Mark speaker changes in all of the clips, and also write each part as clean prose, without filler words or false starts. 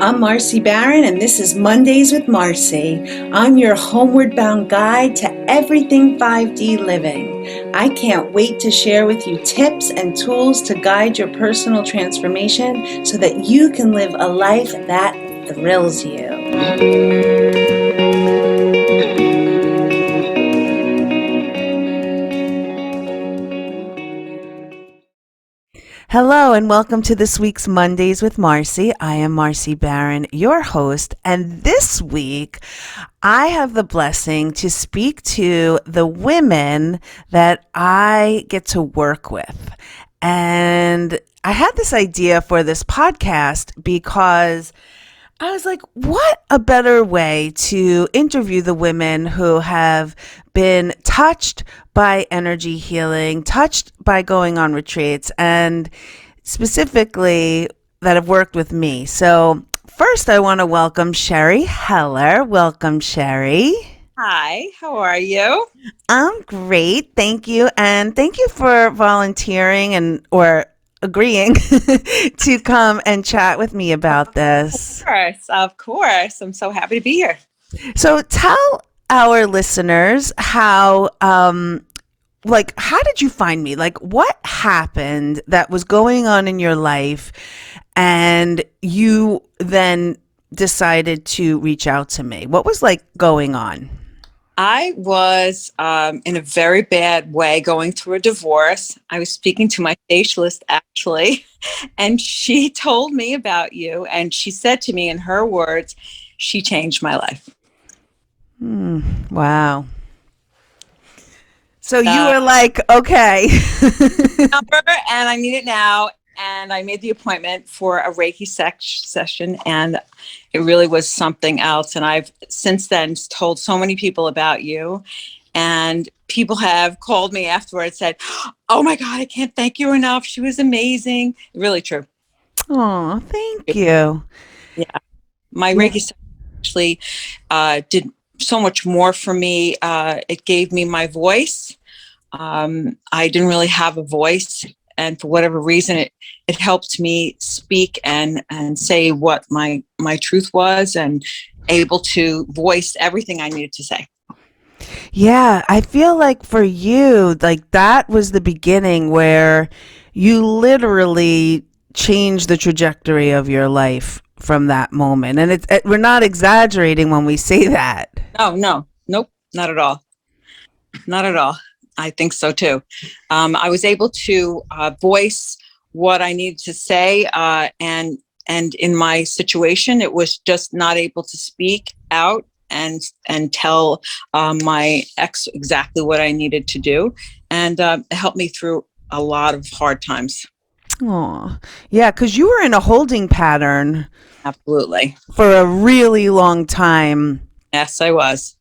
Speaker 1: I'm Marci Baron, and this is Mondays with Marci. I'm your homeward bound guide to everything 5D living. I can't wait to share with you tips and tools to guide your personal transformation so that you can live a life that thrills you. Hello and welcome to this week's Mondays with Marci. I am Marci Baron, your host, and this week I have the blessing to speak to the women that I get to work with. And I had this idea for this podcast because I was like, what a better way to interview the women who have been touched by energy healing, touched by going on retreats, and specifically that have worked with me. So first, I want to welcome Sherri Heller. Welcome, Sherri.
Speaker 2: Hi, how are you?
Speaker 1: I'm great. Thank you. And thank you for volunteering or agreeing to come and chat with me about this.
Speaker 2: Of course. I'm so happy to be here.
Speaker 1: So tell our listeners how did you find me? Like, what happened that was going on in your life and you then decided to reach out to me? What was going on?
Speaker 2: I was in a very bad way going through a divorce. I was speaking to my facialist actually, and she told me about you. And she said to me in her words, she changed my life.
Speaker 1: Wow. So you were like, okay.
Speaker 2: Number, and I need it now. And I made the appointment for a Reiki session, and it really was something else. And I've since then told so many people about you, and people have called me afterwards and said, oh my God, I can't thank you enough. She was amazing. Really true.
Speaker 1: Oh, thank you.
Speaker 2: Yeah. My Reiki session actually did so much more for me. It gave me my voice. I didn't really have a voice. And for whatever reason, it helped me speak and say what my truth was and able to voice everything I needed to say.
Speaker 1: Yeah, I feel like for you, like that was the beginning where you literally changed the trajectory of your life from that moment. And we're not exaggerating when we say that.
Speaker 2: Nope, not at all. Not at all. I think so too. I was able to voice what I needed to say, and in my situation, it was just not able to speak out and tell my ex exactly what I needed to do, and it helped me through a lot of hard times.
Speaker 1: Oh, yeah, because you were in a holding pattern.
Speaker 2: Absolutely.
Speaker 1: For a really long time.
Speaker 2: Yes, I was.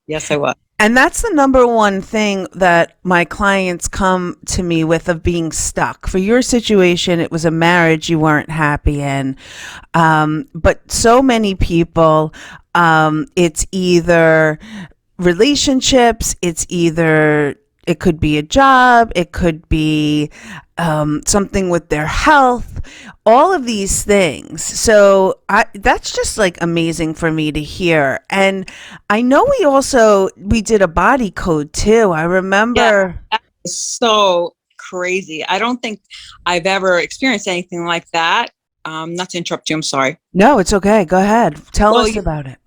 Speaker 1: And that's the number one thing that my clients come to me with of being stuck. For your situation, it was a marriage you weren't happy in. But so many people, it's either relationships, it could be a job, it could be something with their health, all of these things. So that's just amazing for me to hear. And I know we did a body code too. I remember.
Speaker 2: Yeah, that was so crazy. I don't think I've ever experienced anything like that. Not to interrupt you, I'm sorry.
Speaker 1: No, it's okay. Go ahead. Tell us about it.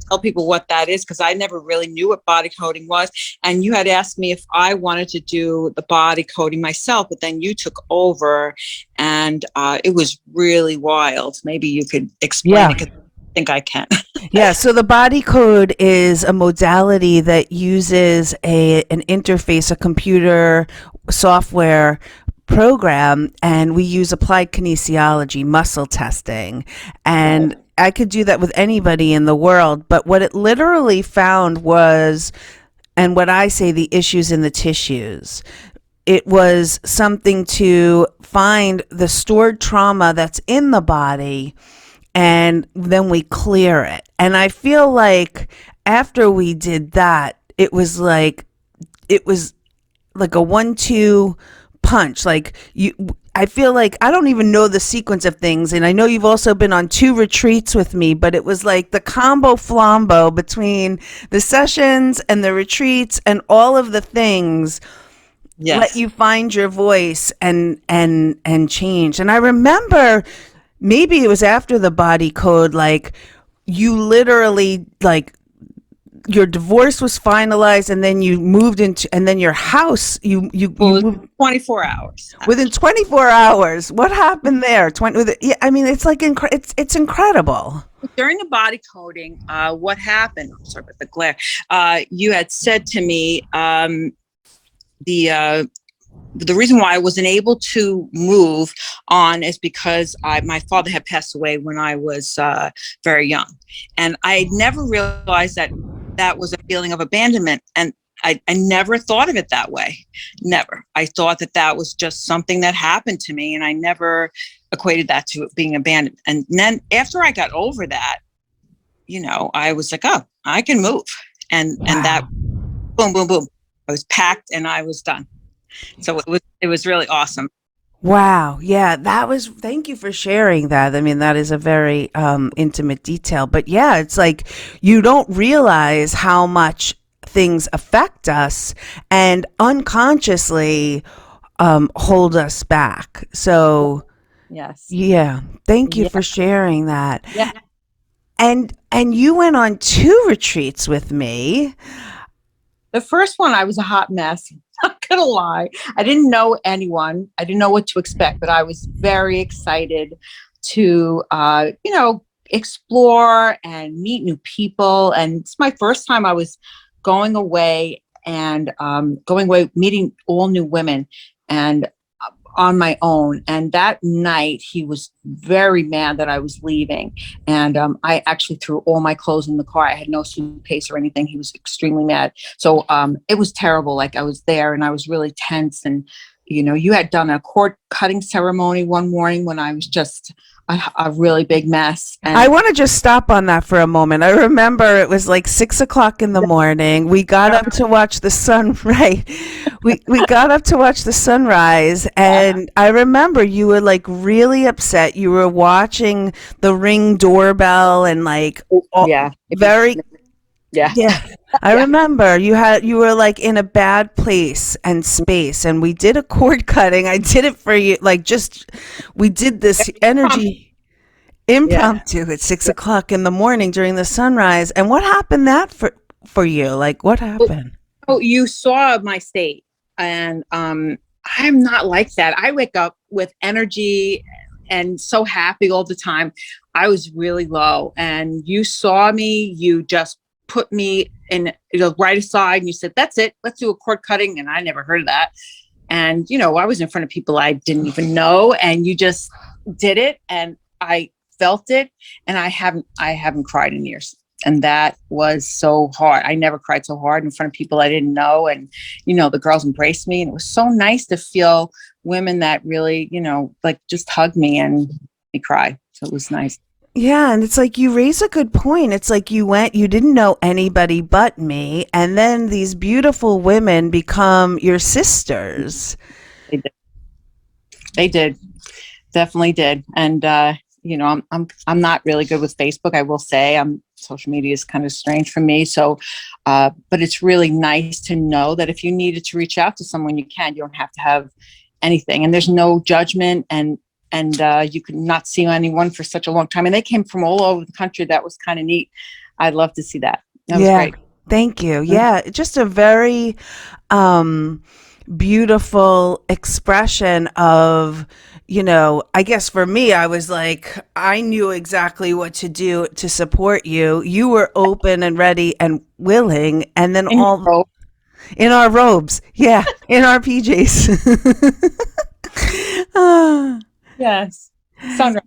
Speaker 2: Tell people what that is, because I never really knew what body coding was. And you had asked me if I wanted to do the body coding myself, but then you took over, and it was really wild. Maybe you could explain it, because I think I can.
Speaker 1: Yeah, so the body code is a modality that uses an interface, a computer software program, and we use applied kinesiology, muscle testing, and I could do that with anybody in the world. But what it literally found was, and what I say, the issues in the tissues. It was something to find the stored trauma that's in the body, and then we clear it. And I feel like after we did that, it was like a 1-2 punch. Like I feel like I don't even know the sequence of things. And I know you've also been on 2 retreats with me, but it was like the combo flambo between the sessions and the retreats and all of the things let
Speaker 2: Yes.
Speaker 1: you find your voice and change. And I remember maybe it was after the body code, like you literally like your divorce was finalized and then you moved into and then your house you
Speaker 2: Well,
Speaker 1: moved
Speaker 2: 24 hours.
Speaker 1: within 24 hours. What happened there? 20 yeah, I mean it's like it's incredible.
Speaker 2: During the body coding, what happened? I'm sorry about the glare. You had said to me, the reason why I wasn't able to move on is because my father had passed away when I was very young, and I never realized that that was a feeling of abandonment, and I never thought of it that way. Never. I thought that that was just something that happened to me, and I never equated that to being abandoned. And then after I got over that, I was like, oh, I can move, and that boom, boom, boom. I was packed and I was done. So it was really awesome.
Speaker 1: Wow. Yeah, thank you for sharing that. I mean, that is a very intimate detail. But yeah, it's like you don't realize how much things affect us and unconsciously hold us back. So
Speaker 2: Yes.
Speaker 1: yeah, thank you
Speaker 2: Yeah.
Speaker 1: for sharing that.
Speaker 2: Yeah.
Speaker 1: And you went on 2 retreats with me.
Speaker 2: The first one, I was a hot mess. Not gonna lie. I didn't know anyone. I didn't know what to expect, but I was very excited to, explore and meet new people. And it's my first time I was going away and meeting all new women and on my own. And that night, he was very mad that I was leaving. And I actually threw all my clothes in the car. I had no suitcase or anything. He was extremely mad. So it was terrible. Like I was there and I was really tense. And, you had done a cord cutting ceremony one morning when I was just a really big mess.
Speaker 1: I
Speaker 2: And
Speaker 1: want to just stop on that for a moment. I remember it was like 6 o'clock in the morning. We got up to watch the sun, right? We got up to watch the sunrise, and I remember you were like really upset. You were watching the Ring doorbell and like
Speaker 2: yeah,
Speaker 1: very
Speaker 2: yeah,
Speaker 1: yeah. I
Speaker 2: yeah.
Speaker 1: remember you were like in a bad place and space, and we did a cord cutting. I did it for you, like just we did this energy
Speaker 2: Yeah.
Speaker 1: impromptu at 6 o'clock in the morning during the sunrise. And what happened that for you? Like what happened?
Speaker 2: Oh, you saw my state, and I'm not like that. I wake up with energy and so happy all the time. I was really low, and you saw me. You just put me in, right aside, and you said, "That's it. Let's do a cord cutting." And I never heard of that. And I was in front of people I didn't even know, and you just did it, and I felt it, and I haven't cried in years. And that was so hard. I never cried so hard in front of people I didn't know. And, the girls embraced me. And it was so nice to feel women that really, like just hug me and make me cry. So it was nice.
Speaker 1: Yeah, and it's like you raise a good point. It's like you didn't know anybody but me, and then these beautiful women become your sisters.
Speaker 2: They did. They did. Definitely did. And, I'm not really good with Facebook. I will say social media is kind of strange for me. So, but it's really nice to know that if you needed to reach out to someone, you can. You don't have to have anything, and there's no judgment, and you could not see anyone for such a long time. And they came from all over the country. That was kind of neat. I'd love to see that. That was
Speaker 1: Yeah.
Speaker 2: great.
Speaker 1: Thank you. Yeah, just a very beautiful expression of, I guess for me, I was like, I knew exactly what to do to support you. You were open and ready and willing. And then
Speaker 2: And
Speaker 1: all in our robes. Yeah, in our PJs. Ah,
Speaker 2: yes, sunrise.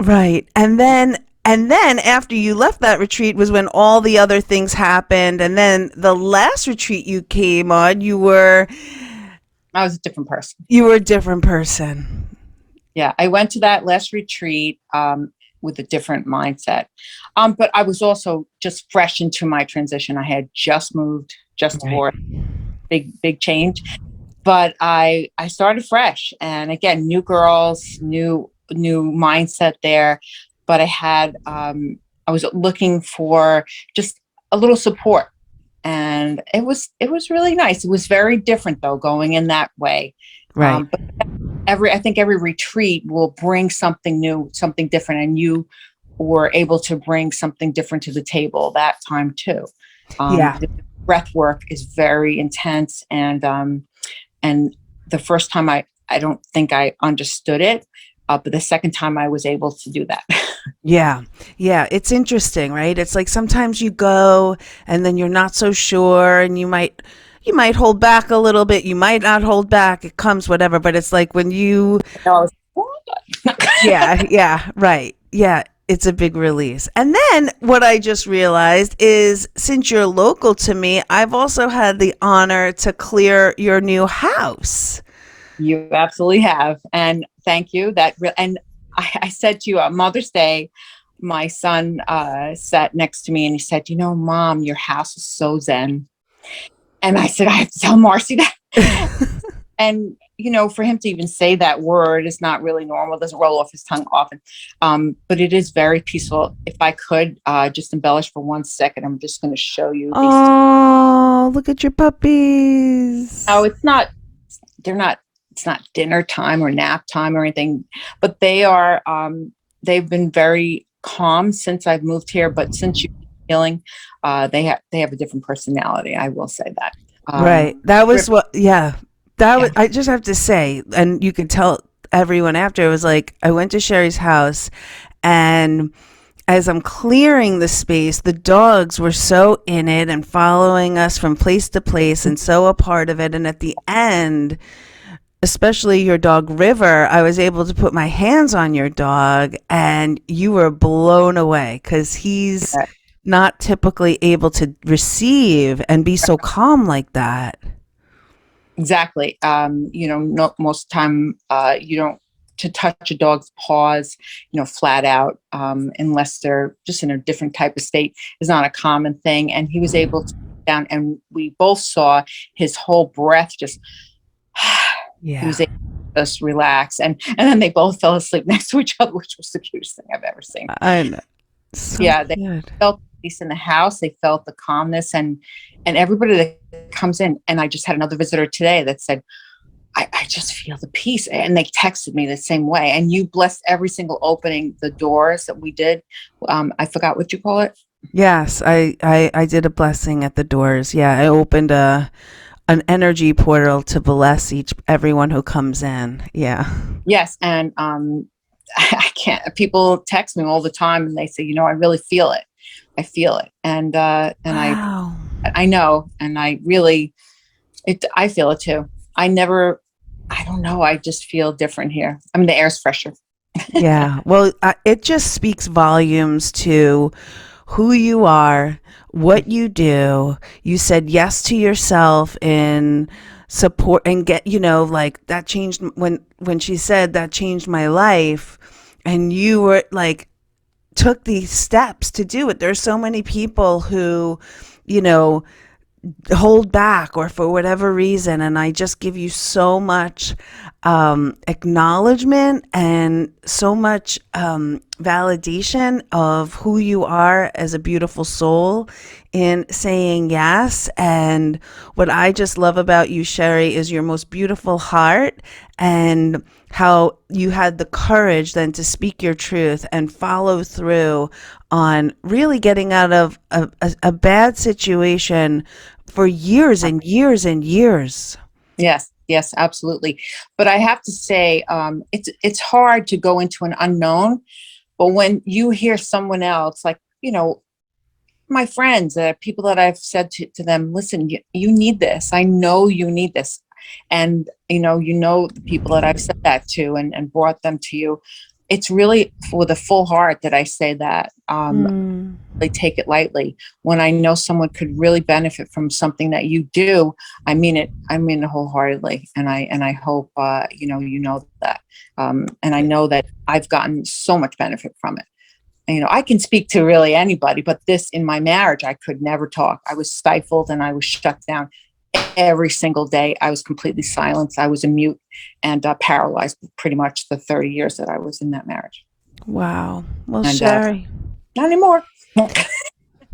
Speaker 1: right. And then after you left that retreat was when all the other things happened. And then the last retreat you came on,
Speaker 2: I was a different person.
Speaker 1: you were a different person.
Speaker 2: Yeah, I went to that last retreat with a different mindset. But I was also just fresh into my transition. I had just moved, just
Speaker 1: Right.
Speaker 2: divorced, big change. but I started fresh, and again, new girls, new mindset there. But I was looking for just a little support, and it was really nice. It was very different though, going in that way.
Speaker 1: Right.
Speaker 2: But I think every retreat will bring something new, something different, and you were able to bring something different to the table that time too.
Speaker 1: Yeah.
Speaker 2: The breath work is very intense, and the first time I don't think I understood it, but the second time I was able to do that.
Speaker 1: Yeah. Yeah. It's interesting, right? It's like sometimes you go and then you're not so sure and you might hold back a little bit, you might not hold back. It comes whatever, but it's like when you
Speaker 2: I was,
Speaker 1: yeah, yeah, right. Yeah, it's a big release. And then what I just realized is since you're local to me, I've also had the honor to clear your new house.
Speaker 2: You absolutely have, and thank you. And I said to you on Mother's Day, my son sat next to me and he said, "You know, Mom, your house is so zen." And I said, "I have to tell Marcy that." And for him to even say that word is not really normal. It doesn't roll off his tongue often, but it is very peaceful. If I could just embellish for 1 second, I'm just going to show you these.
Speaker 1: Oh, look at your puppies.
Speaker 2: Oh, it's not. They're not. It's not dinner time or nap time or anything, but they are. They've been very calm since I've moved here. But since you're healing, they have a different personality. I will say that.
Speaker 1: Right. That was what, yeah. That was,
Speaker 2: Yeah.
Speaker 1: I just have to say, and you could tell everyone after, it was like, I went to Sherri's house and as I'm clearing the space, the dogs were so in it and following us from place to place and so a part of it. And at the end, especially your dog River, I was able to put my hands on your dog and you were blown away because he's not typically able to receive and be so calm like that.
Speaker 2: Exactly. Most of the time, you don't to touch a dog's paws, flat out, unless they're just in a different type of state, is not a common thing. And he was able to sit down, and we both saw his whole breath just. He was
Speaker 1: Yeah.
Speaker 2: able to just relax, and then they both fell asleep next to each other, which was the cutest thing I've ever seen.
Speaker 1: I know. So
Speaker 2: Yeah, they
Speaker 1: good.
Speaker 2: felt peace in the house. They felt the calmness, and everybody that comes in. And I just had another visitor today that said, I just feel the peace. And they texted me the same way. And you blessed every single opening, the doors that we did. I forgot what you call it.
Speaker 1: Yes, I did a blessing at the doors. Yeah, I opened an energy portal to bless everyone who comes in. Yeah.
Speaker 2: Yes. And I can't, people text me all the time and they say, I really feel it. I feel it. And
Speaker 1: Wow.
Speaker 2: I know, and I feel it too. I don't know. I just feel different here. I mean, the air's fresher.
Speaker 1: Yeah. Well, it just speaks volumes to who you are, what you do. You said yes to yourself in support and like that changed when she said that changed my life and you were like took these steps to do it. There's so many people who, you know, hold back or for whatever reason, and I just give you so much acknowledgement and so much validation of who you are as a beautiful soul in saying yes. And what I just love about you, Sherri, is your most beautiful heart and how you had the courage then to speak your truth and follow through on really getting out of a bad situation for years and years and years.
Speaker 2: Yes, yes, absolutely. But I have to say, it's hard to go into an unknown. But when you hear someone else, like my friends, people that I've said to them, listen, you need this. I know you need this, and the people that I've said that to and brought them to you. It's really with a full heart that I say that.
Speaker 1: Mm.
Speaker 2: They take it lightly. When I know someone could really benefit from something that you do, I mean it. I mean it wholeheartedly, and I hope that. And I know that I've gotten so much benefit from it. I can speak to really anybody, but this in my marriage, I could never talk. I was stifled and I was shut down. every single day. I was completely silenced. I was a mute and paralyzed pretty much the 30 years that I was in that marriage.
Speaker 1: Wow. Well,
Speaker 2: And
Speaker 1: Sherri.
Speaker 2: not anymore.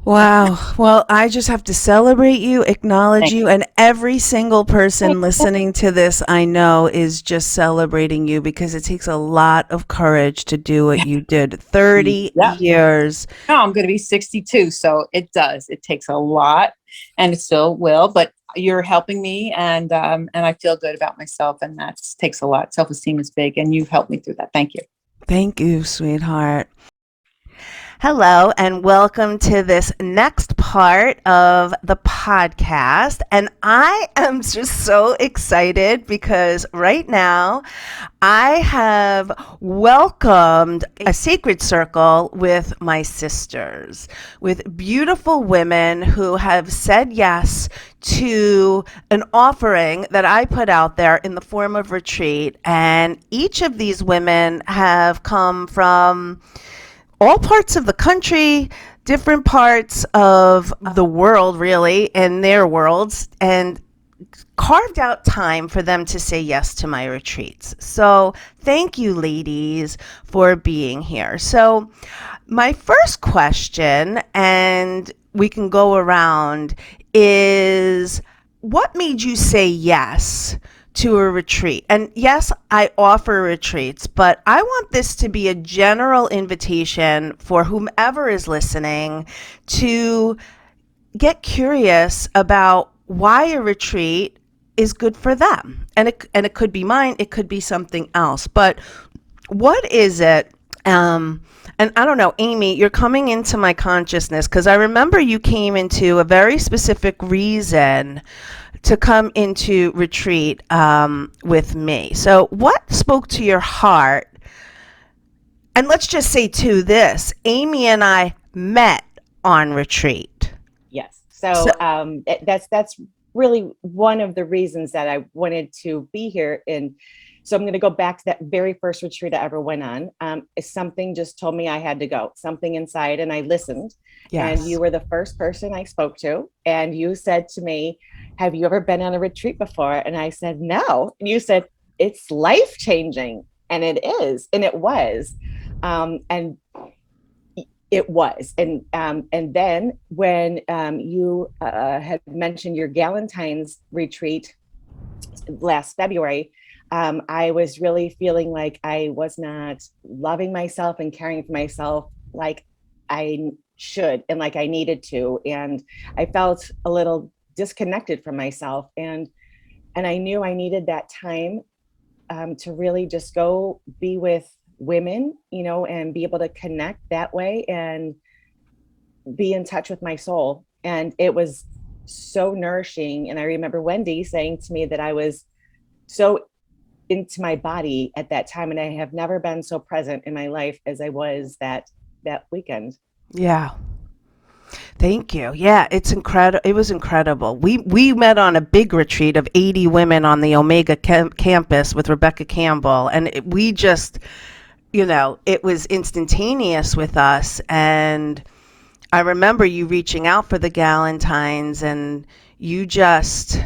Speaker 1: Wow. Well, I just have to celebrate you, acknowledge
Speaker 2: Thank
Speaker 1: you,
Speaker 2: you.
Speaker 1: and every single person listening to this, I know, is just celebrating you because it takes a lot of courage to do what you did. 30
Speaker 2: Yeah.
Speaker 1: years.
Speaker 2: No, I'm going to be 62. So it does. It takes a lot and it still will, but you're helping me and I feel good about myself. And that takes a lot. Self-esteem is big and you've helped me through that. Thank you.
Speaker 1: Thank you, sweetheart. Hello, and welcome to this next part of the podcast. And I am just so excited because right now I have welcomed a sacred circle with my sisters, with beautiful women who have said yes to an offering that I put out there in the form of retreat. And each of these women have come from all parts of the country, different parts of the world, really, in their worlds, and carved out time for them to say yes to my retreats. So thank you, ladies, for being here. So my first question, and we can go around, is what made you say yes to a retreat? And yes, I offer retreats, but I want this to be a general invitation for whomever is listening to get curious about why a retreat is good for them. And it could be mine, it could be something else. But what is it? And I don't know, Amy, you're coming into my consciousness because I remember you came into a very specific reason to come into retreat with me. So what spoke to your heart? And let's just say to this, Amy and I met on retreat.
Speaker 3: Yes. So that's really one of the reasons that I wanted to be here. And so I'm going to go back to that very first retreat I ever went on. Something just told me I had to go, something inside, and I listened.
Speaker 1: Yes.
Speaker 3: And you were the first person I spoke to. And you said to me, have you ever been on a retreat before? And I said, no. And you said, it's life-changing. And it is. And it was. And it was. And then when you had mentioned your Galentine's retreat last February, I was really feeling like I was not loving myself and caring for myself like I should and like I needed to. And I felt a little disconnected from myself. And I knew I needed that time to really just go be with women, and be able to connect that way and be in touch with my soul. And it was so nourishing. And I remember Wendy saying to me that I was so into my body at that time. And I have never been so present in my life as I was that weekend.
Speaker 1: Yeah. Thank you. Yeah, it's incredible. It was incredible. We met on a big retreat of 80 women on the Omega campus with Rebecca Campbell. And we just, it was instantaneous with us. And I remember you reaching out for the Galentines and you just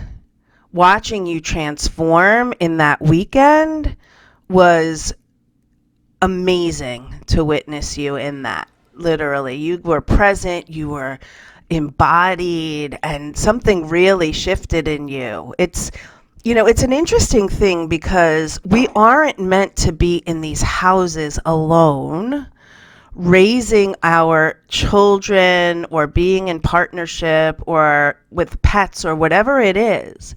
Speaker 1: watching you transform in that weekend was amazing to witness you in that. Literally, you were present, you were embodied, and something really shifted in you. It's an interesting thing because we aren't meant to be in these houses alone, raising our children or being in partnership or with pets or whatever it is.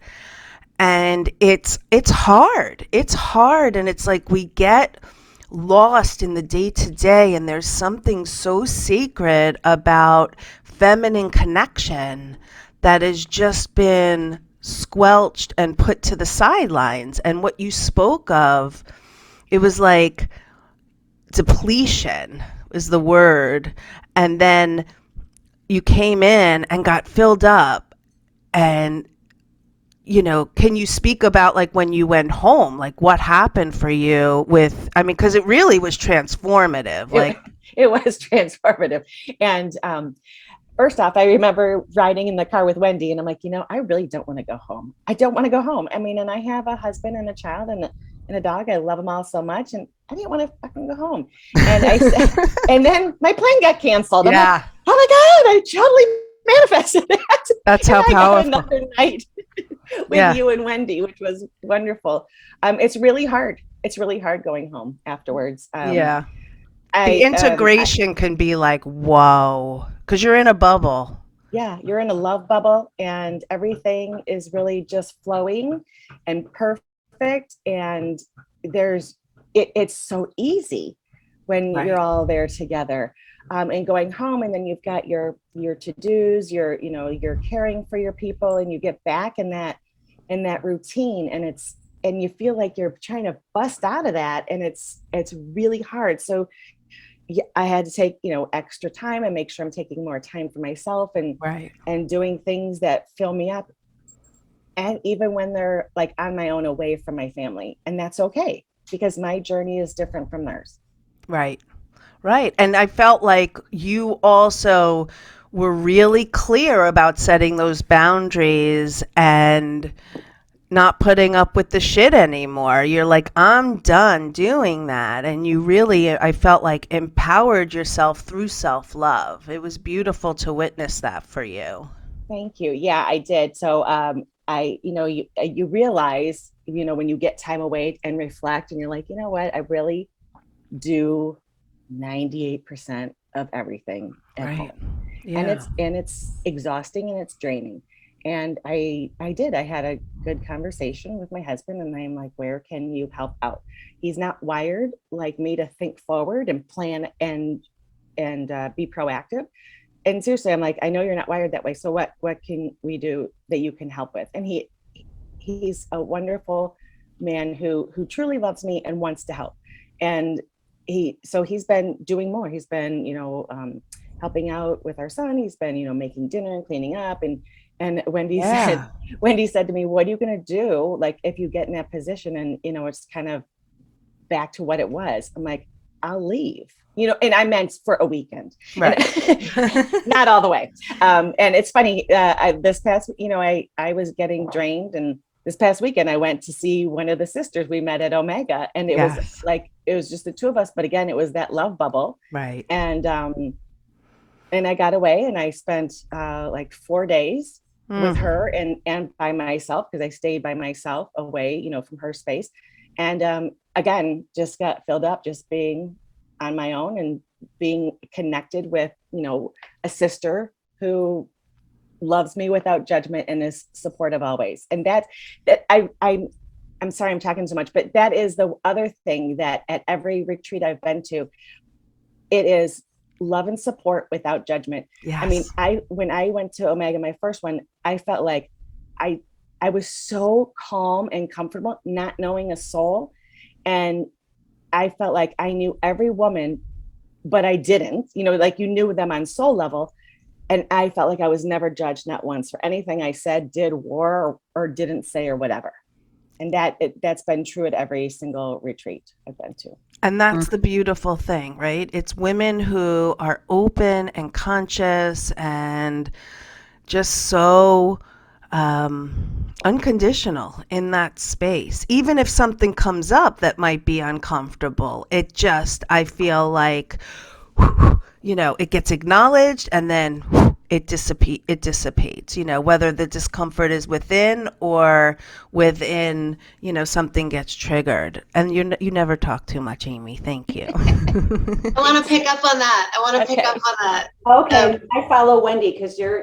Speaker 1: And it's hard. It's hard, and it's like we get lost in the day-to-day, and there's something so sacred about feminine connection that has just been squelched and put to the sidelines. And what you spoke of, it was like depletion is the word, and then you came in and got filled up. And can you speak about like when you went home, like what happened for you because it really was transformative. Like
Speaker 3: it was transformative. And first off, I remember riding in the car with Wendy, and I'm like, I really don't want to go home. I don't want to go home. I mean, and I have a husband and a child and a dog. I love them all so much, and I didn't want to fucking go home. And I said, and then my plane got canceled. I'm like, oh my God, I totally manifested that.
Speaker 1: That's how powerful.
Speaker 3: Got another night with you and Wendy, which was wonderful. It's really hard. It's really hard going home afterwards.
Speaker 1: The integration can be like, whoa, because you're in a bubble.
Speaker 3: Yeah, you're in a love bubble, and everything is really just flowing and perfect. And it's so easy when you're all there together. And going home, and then you've got your to-dos, you're caring for your people, and you get back in that routine, and you feel like you're trying to bust out of that, and it's really hard. So I had to take, extra time and make sure I'm taking more time for myself and doing things that fill me up. And even when they're like on my own, away from my family, and that's okay, because my journey is different from theirs.
Speaker 1: Right. And I felt like you also were really clear about setting those boundaries and not putting up with the shit anymore. You're like, I'm done doing that. And you really, I felt like, empowered yourself through self-love. It was beautiful to witness that for you.
Speaker 3: Thank you. Yeah, I did. So you realize, when you get time away and reflect, and you're like, you know what, I really do 98% of everything at home. Yeah. And it's exhausting and it's draining. And I had a good conversation with my husband, and I'm like, where can you help out? He's not wired like me to think forward and plan and be proactive. And seriously, I'm like, I know you're not wired that way. So what can we do that you can help with? And he's a wonderful man who truly loves me and wants to help. And he's been doing more. He's been, helping out with our son. He's been, making dinner and cleaning up. And Wendy said to me, what are you going to do? Like, if you get in that position and, it's kind of back to what it was. I'm like, I'll leave, and I meant for a weekend, right? Not all the way. And it's funny, this past, I was getting drained, and this past weekend I went to see one of the sisters we met at Omega, and it was just the two of us. But again, it was that love bubble. Right. And I got away, and I spent like 4 days with her and by myself, because I stayed by myself away, from her space. And again, just got filled up just being on my own and being connected with, a sister who loves me without judgment and is supportive always. And I'm sorry I'm talking so much, but that is the other thing, that at every retreat I've been to, it is love and support without judgment. Yes. I mean, when I went to Omega, my first one, I felt like I was so calm and comfortable, not knowing a soul. And I felt like I knew every woman, but I didn't, like you knew them on soul level. And I felt like I was never judged, not once, for anything I said, did, wore, or didn't say, or whatever. And that's been true at every single retreat I've been to.
Speaker 1: And that's the beautiful thing, right? It's women who are open and conscious and just so unconditional in that space. Even if something comes up that might be uncomfortable, I feel like, it gets acknowledged, and then it dissipates, whether the discomfort is within or within, something gets triggered. And you never talk too much, Amy. Thank you.
Speaker 4: I want to pick up on that.
Speaker 5: Okay. I follow Wendy because you're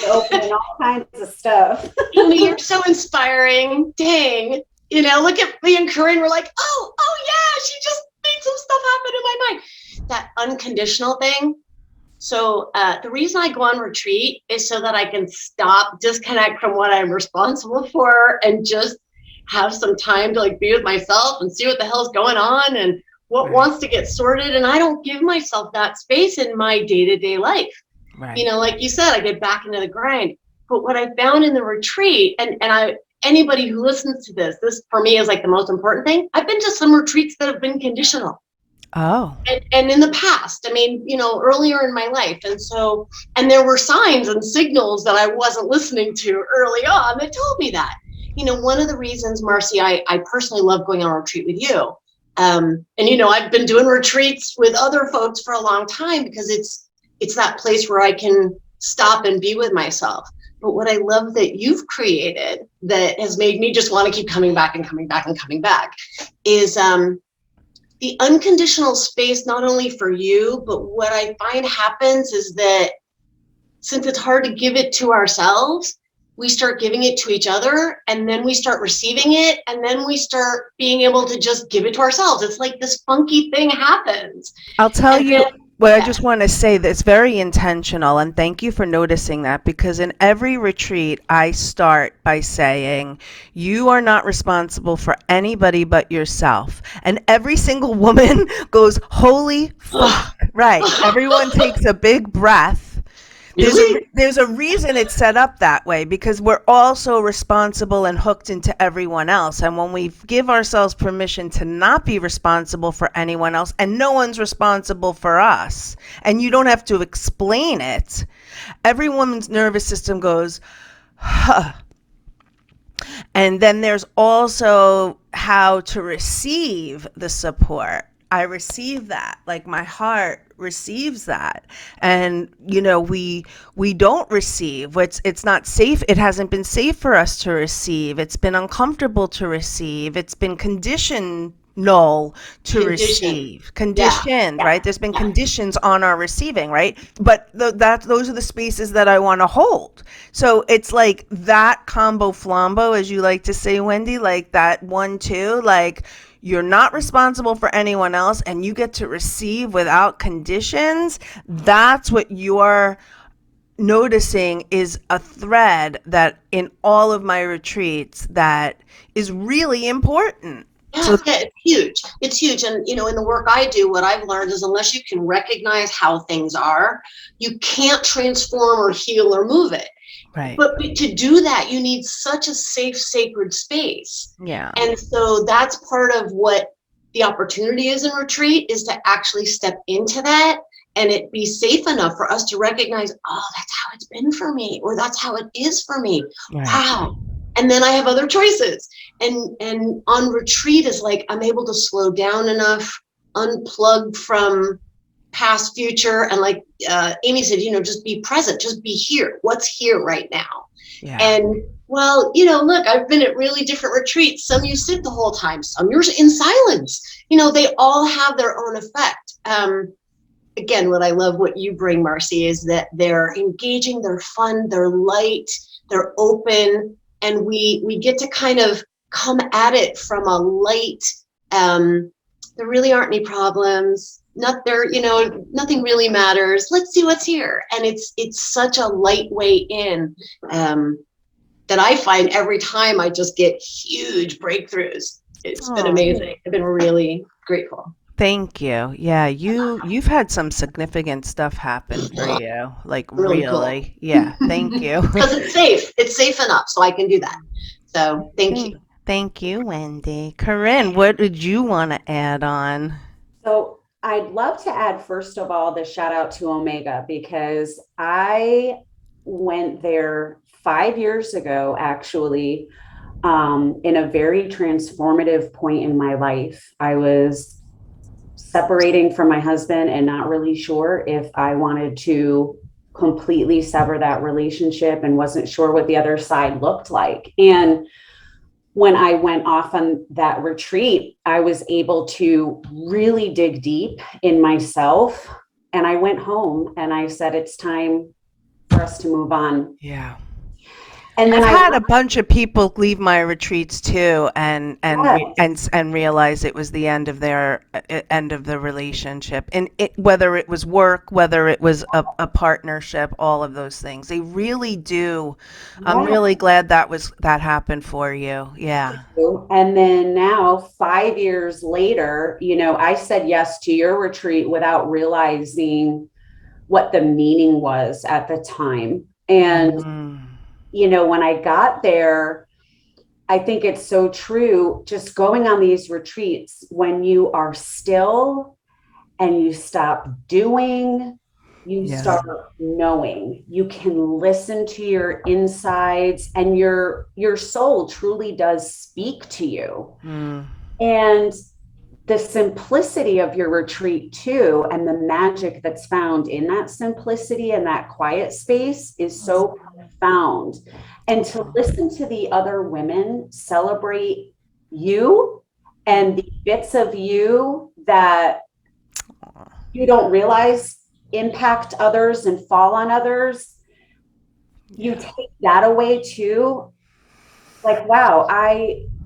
Speaker 5: opening all kinds of stuff.
Speaker 4: Amy, you're so inspiring. Dang. Look at me and Corinne. We're like, oh yeah, she just made some stuff happen in my mind. That unconditional thing. So the reason I go on retreat is so that I can disconnect from what I'm responsible for, and just have some time to be with myself and see what the hell's going on and what wants to get sorted. And I don't give myself that space in my day-to-day life. Right. Like you said, I get back into the grind. But what I found in the retreat, and anybody who listens to this for me is like the most important thing. I've been to some retreats that have been conditional.
Speaker 1: Oh.
Speaker 4: And in the past, I mean, earlier in my life. And there were signs and signals that I wasn't listening to early on that told me that. One of the reasons, Marci, I personally love going on a retreat with you. And I've been doing retreats with other folks for a long time because it's that place where I can stop and be with myself. But what I love that you've created that has made me just want to keep coming back and coming back and coming back is the unconditional space, not only for you, but what I find happens is that since it's hard to give it to ourselves, we start giving it to each other, and then we start receiving it, and then we start being able to just give it to ourselves. It's like this funky thing happens.
Speaker 1: I'll tell
Speaker 4: And
Speaker 1: you
Speaker 4: then-
Speaker 1: what I just want to say that's very intentional, and thank you for noticing that, because in every retreat, I start by saying, you are not responsible for anybody but yourself. And every single woman goes, holy fuck. Right. Everyone takes a big breath.
Speaker 4: Really?
Speaker 1: There's a reason it's set up that way, because we're also responsible and hooked into everyone else. And when we give ourselves permission to not be responsible for anyone else, and no one's responsible for us, and you don't have to explain it, every woman's nervous system goes, huh. And then there's also how to receive the support. I receive that, like my heart receives that. And we don't receive what's, it's not safe. It hasn't been safe for us to receive. It's been uncomfortable to receive. It's been conditional to receive, conditioned, right? There's been conditions on our receiving, right? But those are the spaces that I want to hold. So it's like that combo flambo, as you like to say, Wendy, like that 1-2, like you're not responsible for anyone else and you get to receive without conditions. That's what you're noticing is a thread that in all of my retreats that is really important.
Speaker 4: Yeah, it's huge. It's huge. And, in the work I do, what I've learned is unless you can recognize how things are, you can't transform or heal or move it.
Speaker 1: Right.
Speaker 4: But to do that, you need such a safe, sacred space.
Speaker 1: Yeah.
Speaker 4: And so that's part of what the opportunity is in retreat, is to actually step into that and it be safe enough for us to recognize, oh, that's how it's been for me, or that's how it is for me.
Speaker 1: Right.
Speaker 4: Wow. And then I have other choices. And on retreat is like, I'm able to slow down enough, unplug from past, future, and like Amy said, just be present, just be here. What's here right now?
Speaker 1: Yeah.
Speaker 4: And well, look, I've been at really different retreats. Some you sit the whole time, some you're in silence. They all have their own effect. Again, what I love what you bring, Marci, is that they're engaging, they're fun, they're light, they're open, and we get to kind of come at it from a light, there really aren't any problems. Nothing really matters. Let's see what's here. And it's such a light way in that I find every time I just get huge breakthroughs. It's been amazing. I've been really grateful.
Speaker 1: Thank you. Yeah, you've had some significant stuff happen for you. Like really.
Speaker 4: Cool.
Speaker 1: Yeah, thank you.
Speaker 4: Because it's safe. It's safe enough so I can do that. So thank you.
Speaker 1: Thank you, Wendy. Corinne, what did you want to add on?
Speaker 5: So I'd love to add, first of all, the shout out to Omega, because I went there 5 years ago, actually, in a very transformative point in my life. I was separating from my husband and not really sure if I wanted to completely sever that relationship, and wasn't sure what the other side looked like. And when I went off on that retreat, I was able to really dig deep in myself. And I went home and I said, it's time for us to move on.
Speaker 1: Yeah.
Speaker 5: And then
Speaker 1: I've had a bunch of people leave my retreats too, and realize it was the end of the relationship, and whether it was work, whether it was a partnership, all of those things, they really do. I'm really glad that happened for you. Yeah.
Speaker 5: And then now, 5 years later, I said yes to your retreat without realizing what the meaning was at the time. And when I got there, I think it's so true, just going on these retreats, when you are still and you stop doing, you
Speaker 1: Yeah.
Speaker 5: start knowing. You can listen to your insides, and your soul truly does speak to you. And the simplicity of your retreat too, and the magic that's found in that simplicity and that quiet space is so profound. And to listen to the other women celebrate you and the bits of you that you don't realize impact others and fall on others, you take that away too. Like, wow,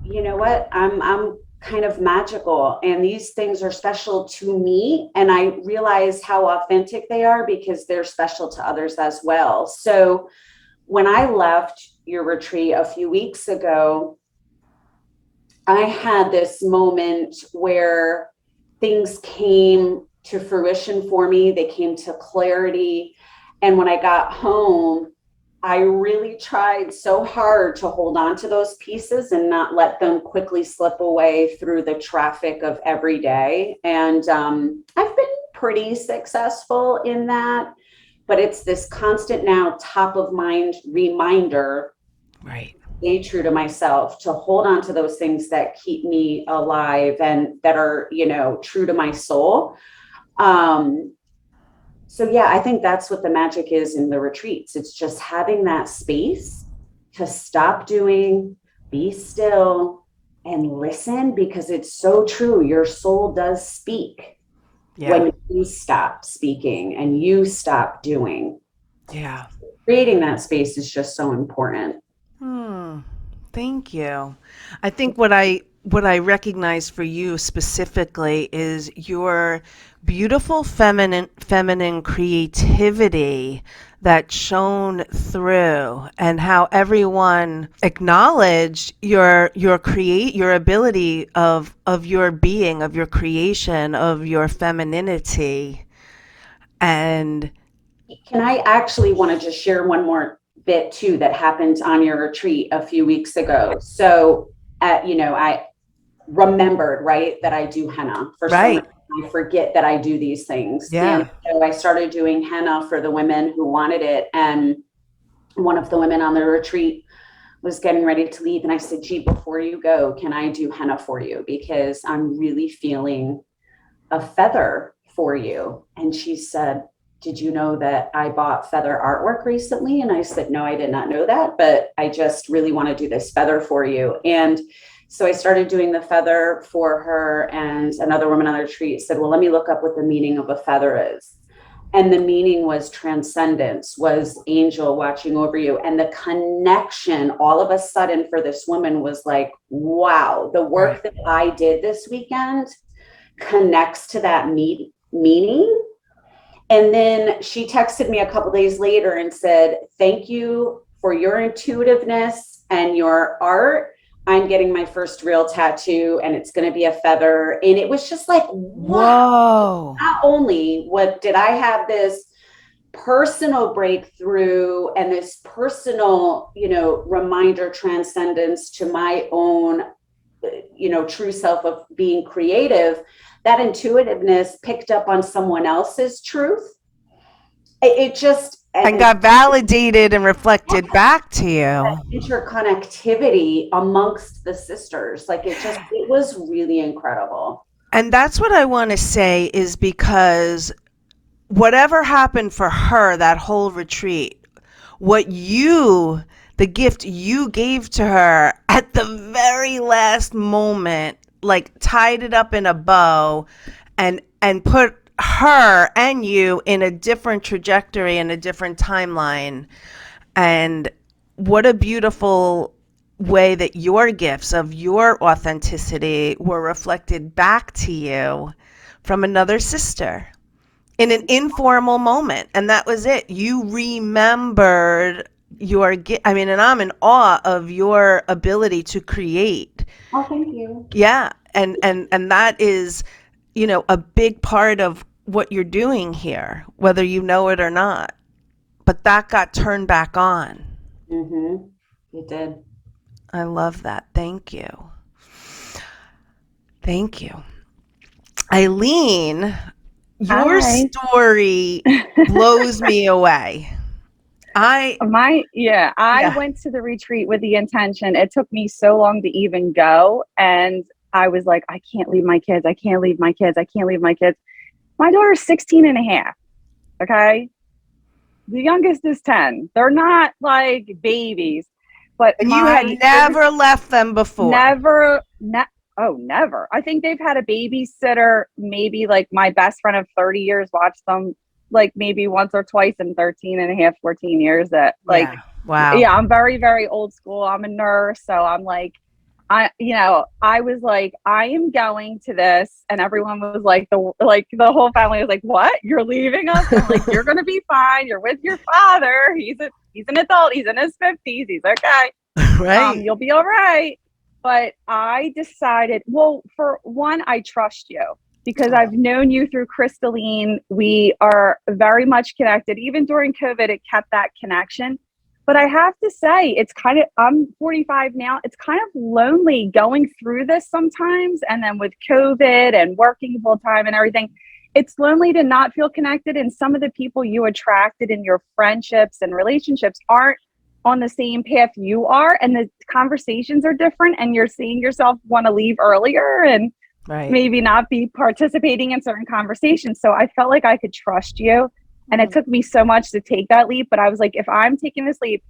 Speaker 5: you know what, I'm kind of magical, and these things are special to me, and I realize how authentic they are because they're special to others as well. So when I left your retreat a few weeks ago, I had this moment where things came to fruition for me. They came to clarity. And when I got home, I really tried so hard to hold on to those pieces and not let them quickly slip away through the traffic of every day. And I've been pretty successful in that, but it's this constant now top of mind reminder.
Speaker 1: Right.
Speaker 5: Stay true to myself, to hold on to those things that keep me alive and that are, true to my soul. So yeah, I think that's what the magic is in the retreats. It's just having that space to stop doing, be still, and listen, because it's so true. Your soul does speak when you stop speaking and you stop doing.
Speaker 1: Yeah.
Speaker 5: Creating that space is just so important.
Speaker 1: Thank you. I think what I recognize for you specifically is your beautiful feminine creativity that shone through, and how everyone acknowledged your ability of your being, of your creation, of your femininity. And
Speaker 5: can I actually want to just share one more bit too that happened on your retreat a few weeks ago? So, I remembered, right, that I do henna. For some reason, I forget that I do these things.
Speaker 1: Yeah.
Speaker 5: And so I started doing henna for the women who wanted it. And one of the women on the retreat was getting ready to leave. And I said, gee, before you go, can I do henna for you? Because I'm really feeling a feather for you. And she said, did you know that I bought feather artwork recently? And I said, no, I did not know that, but I just really want to do this feather for you. And so I started doing the feather for her, and another woman on the retreat said, well, let me look up what the meaning of a feather is. And the meaning was transcendence, was angel watching over you. And the connection all of a sudden for this woman was like, wow, the work that I did this weekend connects to that meaning. And then she texted me a couple days later and said, thank you for your intuitiveness and your art. I'm getting my first real tattoo, and it's going to be a feather. And it was just like, wow. Not only did I have this personal breakthrough and this personal, reminder, transcendence to my own, true self of being creative, that intuitiveness picked up on someone else's truth. It just
Speaker 1: and got validated and reflected back to you.
Speaker 5: Interconnectivity amongst the sisters, like it was really incredible.
Speaker 1: And that's what I want to say, is because whatever happened for her that whole retreat, the gift you gave to her at the very last moment, like tied it up in a bow and put her and you in a different trajectory and a different timeline. And what a beautiful way that your gifts of your authenticity were reflected back to you from another sister in an informal moment. And that was it. You remembered your gift. I mean, and I'm in awe of your ability to create.
Speaker 5: Oh, thank you.
Speaker 1: Yeah. And that is, a big part of what you're doing here, whether you know it or not. But that got turned back on.
Speaker 5: It did.
Speaker 1: I love that. Thank you. Thank you. Eileen, Your
Speaker 6: Hi.
Speaker 1: story blows me away.
Speaker 6: I
Speaker 1: Yeah.
Speaker 6: went to the retreat with the intention. It took me so long to even go. And I was like, I can't leave my kids. I can't leave my kids. I can't leave my kids. My daughter's 16 and a half. Okay. The youngest is 10. They're not like babies, but
Speaker 1: And you had never left them before.
Speaker 6: never. I think they've had a babysitter, maybe like my best friend of 30 years watched them like maybe once or twice in 13 and a half, 14 years. That like,
Speaker 1: Yeah. Wow.
Speaker 6: yeah, I'm very, very old school. I'm a nurse. So I'm like, I was like, I am going to this. And everyone was like, the whole family was like, what? You're leaving us? I'm like, you're going to be fine. You're with your father. He's an adult. He's in his 50s. He's okay.
Speaker 1: Right.
Speaker 6: You'll be all right. But I decided, well, for one, I trust you because I've known you through Crystalline. We are very much connected. Even during COVID, it kept that connection. But I have to say, I'm 45 now. It's kind of lonely going through this sometimes. And then with COVID and working full time and everything, it's lonely to not feel connected. And some of the people you attracted in your friendships and relationships aren't on the same path you are. And the conversations are different. And you're seeing yourself want to leave earlier and maybe not be participating in certain conversations. So I felt like I could trust you. And it took me so much to take that leap. But I was like, if I'm taking this leap,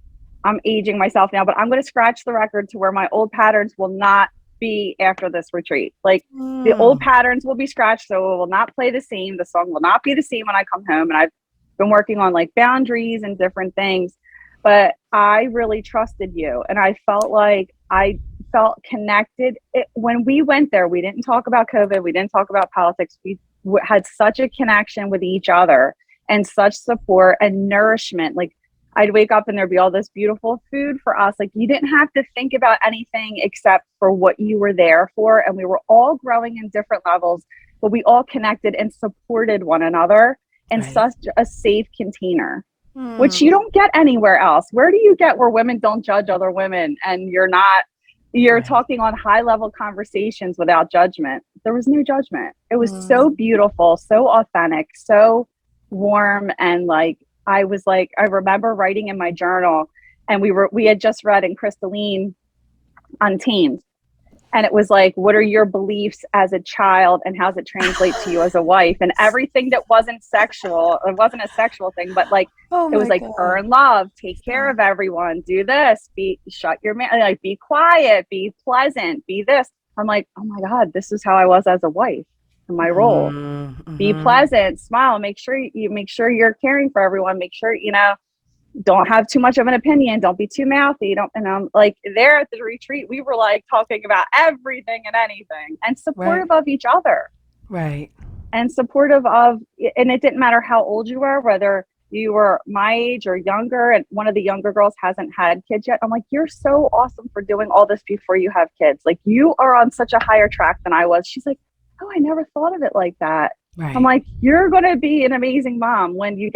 Speaker 6: I'm aging myself now, but I'm going to scratch the record to where my old patterns will not be after this retreat. Like the old patterns will be scratched. So it will not play the same. The song will not be the same when I come home. And I've been working on like boundaries and different things. But I really trusted you. And I felt like I felt connected. When we went there, we didn't talk about COVID. We didn't talk about politics. We had such a connection with each other and such support and nourishment. Like I'd wake up and there'd be all this beautiful food for us. Like you didn't have to think about anything except for what you were there for. And we were all growing in different levels, but we all connected and supported one another in such a safe container. Which you don't get anywhere else. Where do you get where women don't judge other women and you're talking on high level conversations without judgment? There was no judgment. It was so beautiful, so authentic, so warm. And like, I remember writing in my journal and we had just read in Crystalline Untamed. And it was like, what are your beliefs as a child and how does it translate to you as a wife? And everything that wasn't sexual, it wasn't a sexual thing, but like, it was like, earn love, take care of everyone, do this, shut your mouth, like be quiet, be pleasant, be this. I'm like, oh my God, this is how I was as a wife in my role. Be pleasant, smile, make sure you're caring for everyone, make sure, don't have too much of an opinion. Don't be too mouthy. And I'm like there at the retreat, we were like talking about everything and anything and supportive of each other.
Speaker 1: Right.
Speaker 6: And supportive of, and it didn't matter how old you were, whether you were my age or younger. And one of the younger girls hasn't had kids yet. I'm like, you're so awesome for doing all this before you have kids. Like you are on such a higher track than I was. She's like, oh, I never thought of it like that. Right. I'm like, you're going to be an amazing mom when you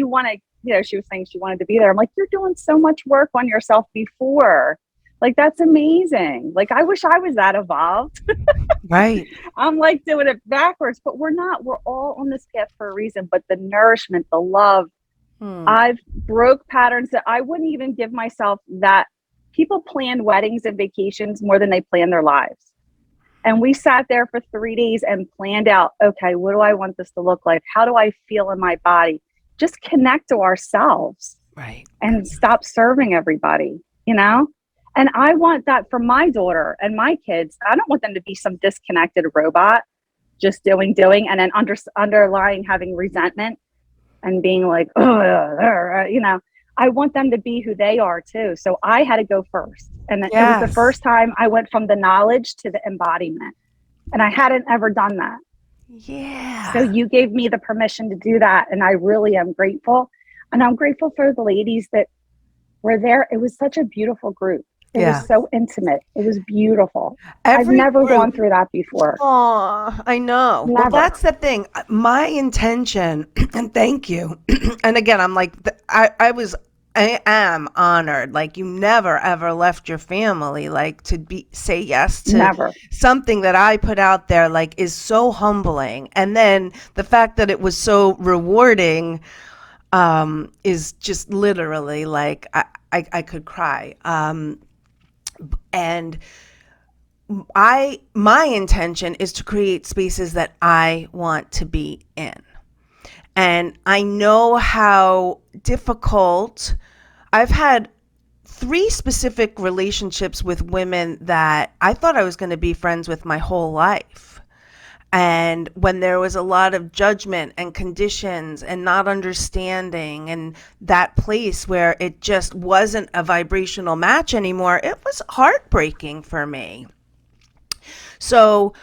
Speaker 6: want to, she was saying she wanted to be there. I'm like, you're doing so much work on yourself before. Like, that's amazing. Like, I wish I was that evolved.
Speaker 1: Right.
Speaker 6: I'm like doing it backwards, but we're not. We're all on this path for a reason. But the nourishment, the love, I've broke patterns that I wouldn't even give myself that. People plan weddings and vacations more than they plan their lives. And we sat there for 3 days and planned out, okay, what do I want this to look like? How do I feel in my body? Just connect to ourselves and stop serving everybody, And I want that for my daughter and my kids. I don't want them to be some disconnected robot, just doing, and then underlying having resentment and being like, I want them to be who they are too. So I had to go first. And it was the first time I went from the knowledge to the embodiment. And I hadn't ever done that.
Speaker 1: Yeah.
Speaker 6: So you gave me the permission to do that. And I really am grateful. And I'm grateful for the ladies that were there. It was such a beautiful group. It was so intimate. It was beautiful. I've never gone through that before.
Speaker 1: Oh, I know.
Speaker 6: Never.
Speaker 1: Well, that's the thing. My intention, and thank you. And again, I'm like, I am honored. Like, you never ever left your family, like, to say yes to
Speaker 6: Never.
Speaker 1: something that I put out there, like, is so humbling. And then the fact that it was so rewarding, is just literally like, I could cry. And my intention is to create spaces that I want to be in. And I know how difficult. I've had 3 specific relationships with women that I thought I was going to be friends with my whole life. And when there was a lot of judgment and conditions and not understanding, and that place where it just wasn't a vibrational match anymore, it was heartbreaking for me. So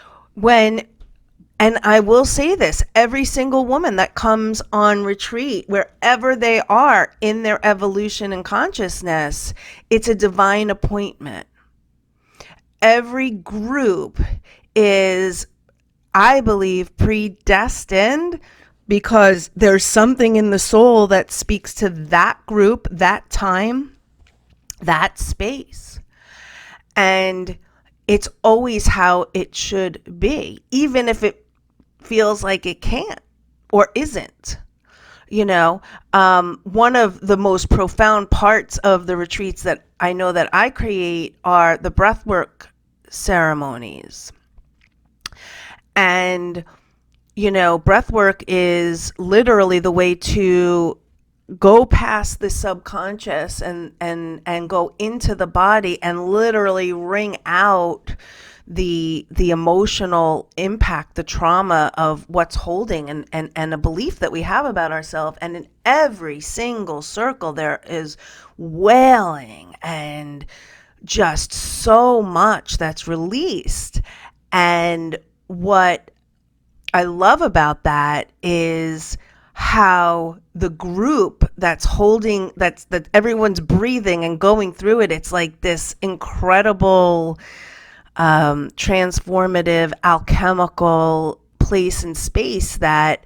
Speaker 1: and I will say this, every single woman that comes on retreat, wherever they are in their evolution and consciousness, it's a divine appointment. Every group is, I believe, predestined, because there's something in the soul that speaks to that group, that time, that space. And it's always how it should be, even if it feels like it can't or isn't. One of the most profound parts of the retreats that I know that I create are the breathwork ceremonies. And, breathwork is literally the way to go past the subconscious and go into the body and literally wring out the emotional impact, the trauma of what's holding and a belief that we have about ourselves. And in every single circle, there is wailing and just so much that's released. And what I love about that is how the group that's holding, that everyone's breathing and going through it, it's like this incredible transformative, alchemical place and space that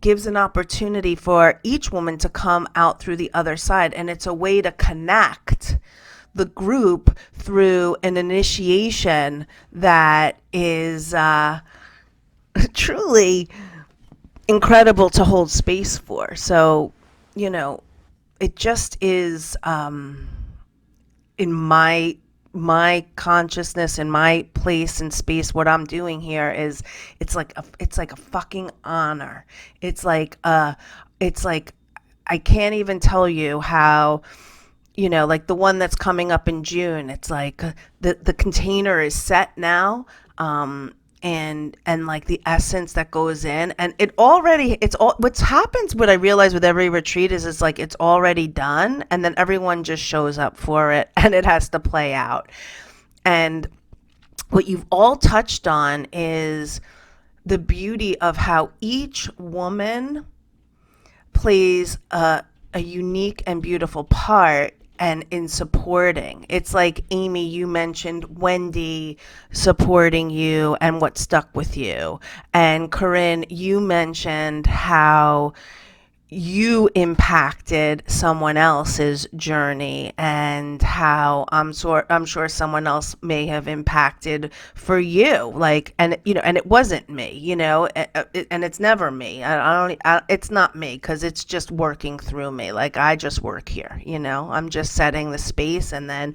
Speaker 1: gives an opportunity for each woman to come out through the other side. And it's a way to connect the group through an initiation that is truly incredible to hold space for. So, it just is, in my consciousness, in my place and space, what I'm doing here is, it's like a fucking honor. It's like I can't even tell you how, like the one that's coming up in June, it's like the container is set now. And like the essence that goes in, and what happens, what I realize with every retreat is it's like it's already done, and then everyone just shows up for it and it has to play out. And what you've all touched on is the beauty of how each woman plays a unique and beautiful part, and in supporting. It's like, Amy, you mentioned Wendy supporting you and what stuck with you. And Corinne, you mentioned how you impacted someone else's journey, and how I'm sure someone else may have impacted for you, like, and it wasn't me, and it's never me. It's not me, because it's just working through me. Like, I just work here, I'm just setting the space, and then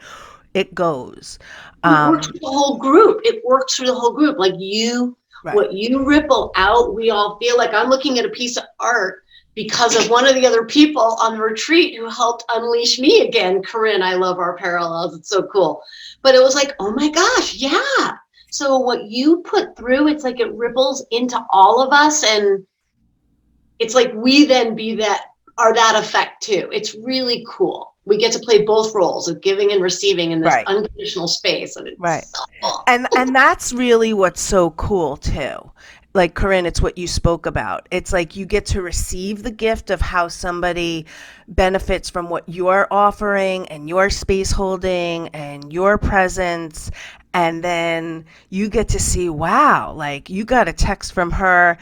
Speaker 1: it goes.
Speaker 4: It works through the whole group. Like
Speaker 1: Right.
Speaker 4: What you ripple out, we all feel. Like, I'm looking at a piece of art because of one of the other people on the retreat who helped unleash me again. Corinne, I love our parallels. It's so cool. But it was like, oh my gosh, yeah. So what you put through, it's like it ripples into all of us. And it's like we then are that effect too. It's really cool. We get to play both roles of giving and receiving in this unconditional space. And it's so cool.
Speaker 1: And that's really what's so cool too. Like, Corinne, it's what you spoke about. It's like you get to receive the gift of how somebody benefits from what you're offering and your space holding and your presence. And then you get to see, wow, like, you got a text from her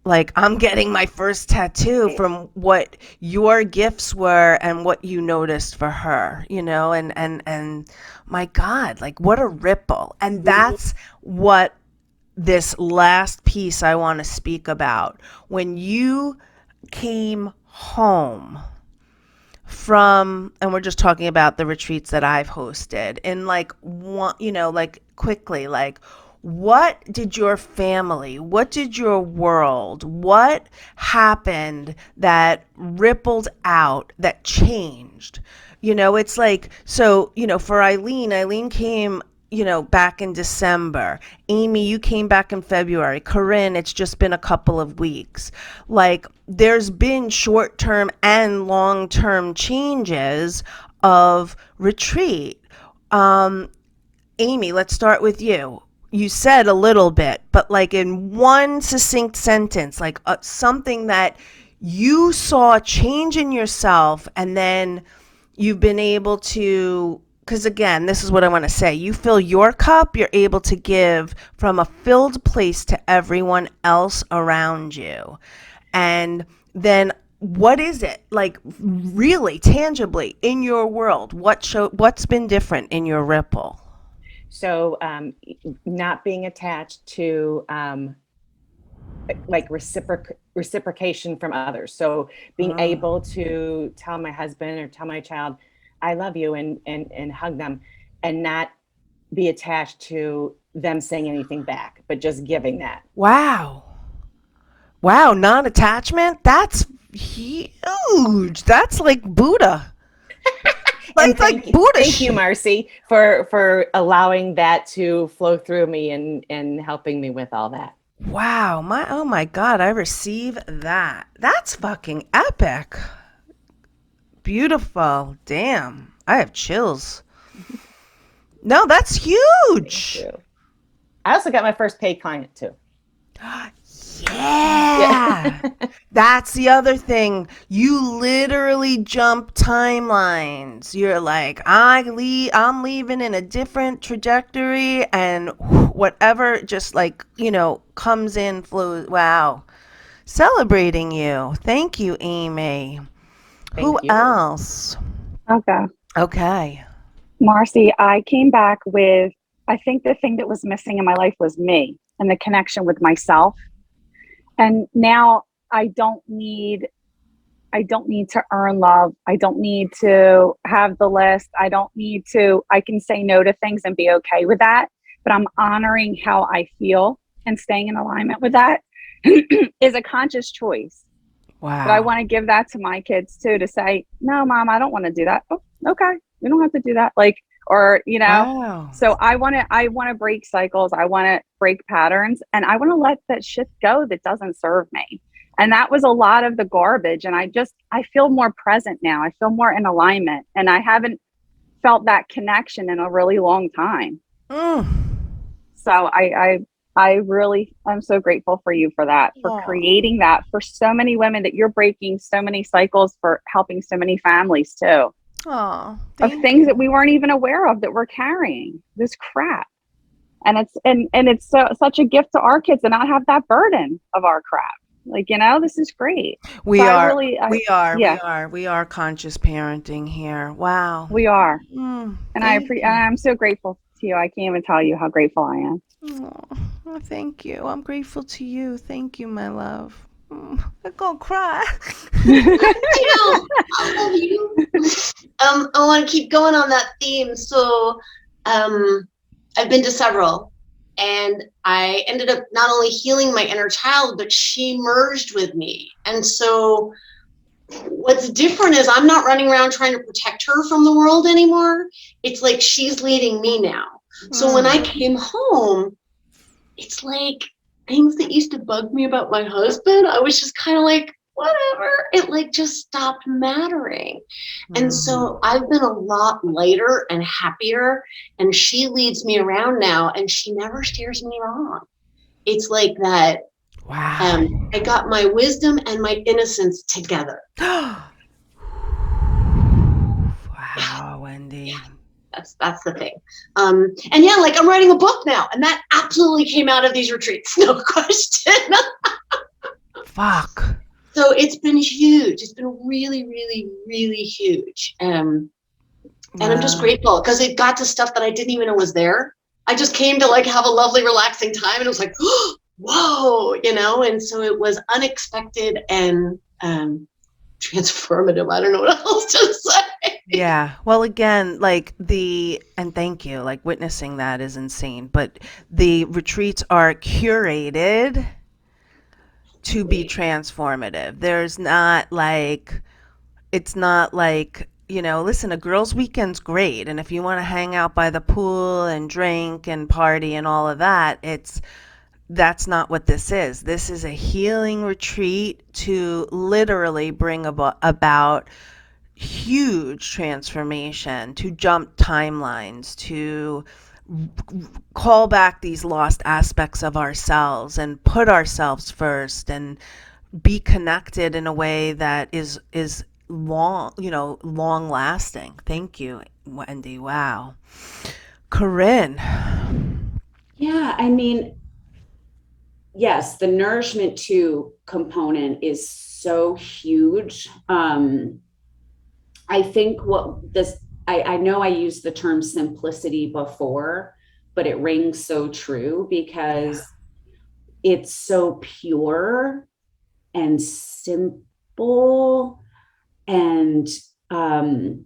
Speaker 1: like I'm getting my first tattoo from what your gifts were and what you noticed for her, you know, and my God, like what a ripple. And that's what this last piece I want to speak about. When you came home from, and we're just talking about the retreats that I've hosted, and like one, you know, like quickly, like what did your family, what did your world, what happened that rippled out, that changed? You know, it's like, so, you know, for Eileen came, you know, back in December. Amy, you came back in February. Corinne, it's just been a couple of weeks. Like, there's been short-term and long-term changes of retreat. Amy, let's start with you. You said a little bit, but like in one succinct sentence, like something that you saw change in yourself, and then you've been able to, because again, this is what I want to say. You fill your cup, you're able to give from a filled place to everyone else around you. And then what is it like really tangibly in your world? What's been different in your ripple?
Speaker 3: So not being attached to like reciprocation from others. So being able to tell my husband or tell my child, I love you, and hug them, and not be attached to them saying anything back, but just giving that.
Speaker 1: Wow. Wow, non-attachment? That's huge. That's like Buddha.
Speaker 3: Like Buddha. Thank you, Marci, for allowing that to flow through me and helping me with all that.
Speaker 1: Wow, oh my God, I receive that. That's fucking epic. Beautiful. Damn. I have chills. No, that's huge.
Speaker 3: I also got my first paid client too.
Speaker 1: Yeah. That's the other thing. You literally jump timelines. You're like, I'm leaving in a different trajectory, and whatever just like, you know, comes in, flows. Wow. Celebrating you. Thank you, Amy. Who else? Okay.
Speaker 6: Marci, I came back with, I think the thing that was missing in my life was me and the connection with myself. And now I don't need to earn love. I don't need to have the list. I can say no to things and be okay with that. But I'm honoring how I feel, and staying in alignment with that is a conscious choice.
Speaker 1: Wow.
Speaker 6: But I want to give that to my kids too, to say, no, Mom, I don't want to do that. Oh, okay. We don't have to do that. Like, or, you know,
Speaker 1: wow.
Speaker 6: So I want to break cycles. I want to break patterns, and I want to let that shit go that doesn't serve me. And that was a lot of the garbage. And I feel more present now. I feel more in alignment, and I haven't felt that connection in a really long time. So I really, I'm so grateful for you for that, for creating that for so many women, that you're breaking so many cycles, for helping so many families too.
Speaker 1: Of
Speaker 6: things that we weren't even aware of that we're carrying this crap. And it's such a gift to our kids to not have that burden of our crap. Like, you know, this is great.
Speaker 1: We are conscious parenting here. Wow.
Speaker 6: We are. And I'm so grateful to you. I can't even tell you how grateful I am.
Speaker 1: Oh, thank you. I'm grateful to you. Thank you, my love. I'm gonna cry.
Speaker 4: I love you. I want to keep going on that theme. So I've been to several, and I ended up not only healing my inner child, but she merged with me. And so what's different is I'm not running around trying to protect her from the world anymore. It's like she's leading me now. So when I came home, it's like things that used to bug me about my husband, I was just kind of like, whatever. It like just stopped mattering. And so I've been a lot lighter and happier, and she leads me around now, and she never steers me wrong. It's like that.
Speaker 1: Wow.
Speaker 4: I got my wisdom and my innocence together.
Speaker 1: Wow, Wendy.
Speaker 4: Yeah. That's the thing. And yeah, like I'm writing a book now, and that absolutely came out of these retreats. No question.
Speaker 1: Fuck.
Speaker 4: So it's been huge. It's been really, really, really huge. And I'm just
Speaker 1: Wow.
Speaker 4: grateful because it got to stuff that I didn't even know was there. I just came to like have a lovely, relaxing time, and it was like, whoa, and so it was unexpected and transformative. I don't know what else to say.
Speaker 1: Yeah. Well, again, and thank you, like witnessing that is insane, but the retreats are curated to be transformative. It's not like, listen, a girls' weekend's great. And if you want to hang out by the pool and drink and party and all of that, that's not what this is. This is a healing retreat to literally bring about huge transformation, to jump timelines, to call back these lost aspects of ourselves and put ourselves first and be connected in a way that is long lasting. Thank you, Wendy. Wow. Corinne.
Speaker 5: Yeah, I mean, yes, the nourishment too component is so huge. I think I know I used the term simplicity before, but it rings so true because it's so pure and simple. And the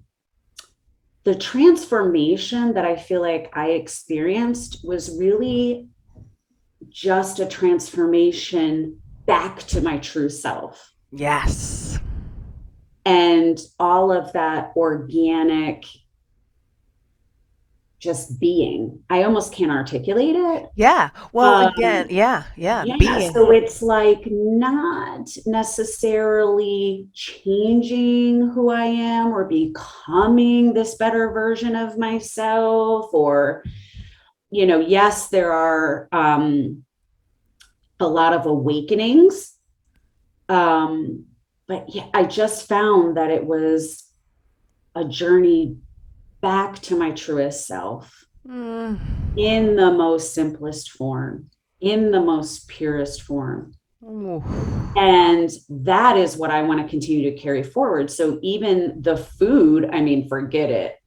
Speaker 5: transformation that I feel like I experienced was really just a transformation back to my true self.
Speaker 1: Yes.
Speaker 5: And all of that organic just being. I almost can't articulate it.
Speaker 1: Yeah. Well, again, yeah. Being.
Speaker 5: So it's like not necessarily changing who I am or becoming this better version of myself, or, yes, there are a lot of awakenings. But yeah, I just found that it was a journey back to my truest self in the most simplest form, in the most purest form.
Speaker 1: Ooh.
Speaker 5: And that is what I want to continue to carry forward. So even the food, I mean, forget it.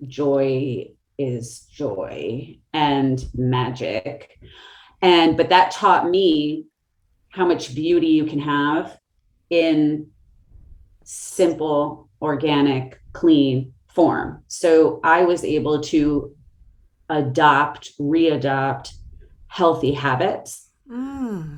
Speaker 5: Joy is joy and magic. But that taught me how much beauty you can have in simple, organic, clean form. So I was able to readopt healthy habits, that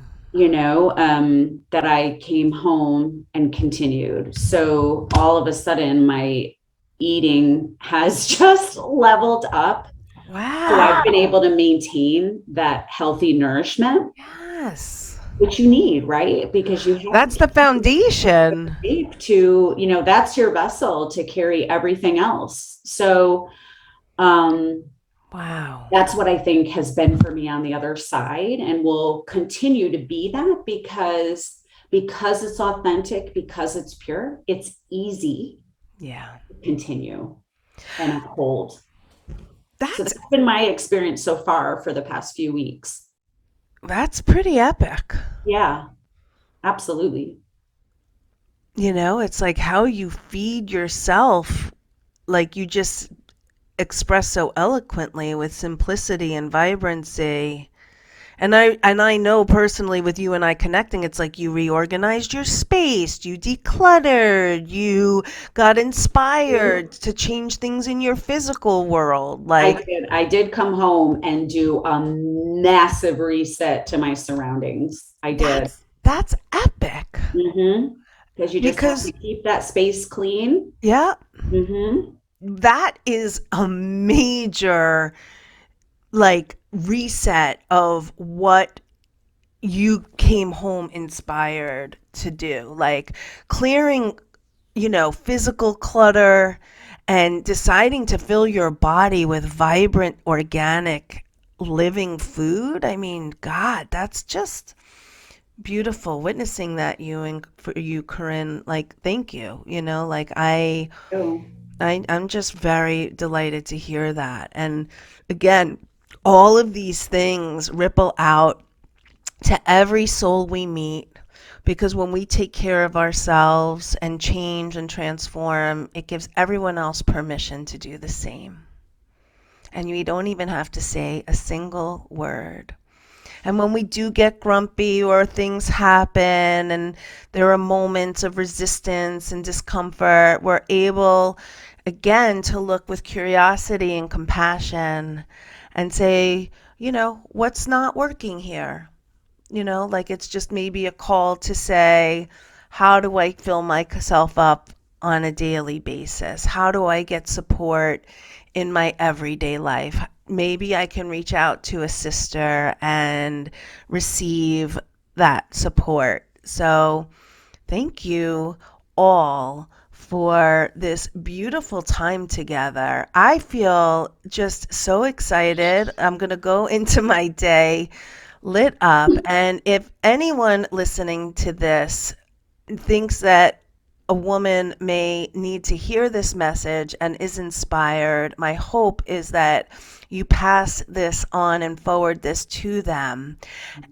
Speaker 5: I came home and continued. So all of a sudden my eating has just leveled up.
Speaker 1: Wow.
Speaker 5: So I've been able to maintain that healthy nourishment.
Speaker 1: Yes.
Speaker 5: Which you need, right? Because
Speaker 1: that's the foundation
Speaker 5: to, that's your vessel to carry everything else. So,
Speaker 1: wow.
Speaker 5: That's what I think has been for me on the other side, and will continue to be that because it's authentic, because it's pure, it's easy.
Speaker 1: Yeah.
Speaker 5: To continue and uphold.
Speaker 1: So
Speaker 5: that's been my experience so far for the past few weeks.
Speaker 1: That's pretty epic.
Speaker 5: Yeah, absolutely.
Speaker 1: It's like how you feed yourself, like you just express so eloquently with simplicity and vibrancy. And I know personally with you and I connecting, it's like you reorganized your space, you decluttered, you got inspired to change things in your physical world. Like
Speaker 5: I did come home and do a massive reset to my surroundings. I did.
Speaker 1: That's epic.
Speaker 5: Mm-hmm. Because you just have to keep that space clean.
Speaker 1: Yeah.
Speaker 5: Mm-hmm.
Speaker 1: That is a major reset of what you came home inspired to do, like clearing, physical clutter and deciding to fill your body with vibrant, organic, living food. I mean, God, that's just beautiful witnessing that for you, Corinne. Like, thank you. I'm just very delighted to hear that. And again, all of these things ripple out to every soul we meet, Because when we take care of ourselves and change and transform, it gives everyone else permission to do the same. And you don't even have to say a single word. And when we do get grumpy or things happen and there are moments of resistance and discomfort, we're able again to look with curiosity and compassion and say, what's not working here? Like it's just maybe a call to say, how do I fill myself up on a daily basis? How do I get support in my everyday life? Maybe I can reach out to a sister and receive that support. So thank you all for this beautiful time together. I feel just so excited. I'm going to go into my day lit up. And if anyone listening to this thinks that a woman may need to hear this message and is inspired, my hope is that you pass this on and forward this to them.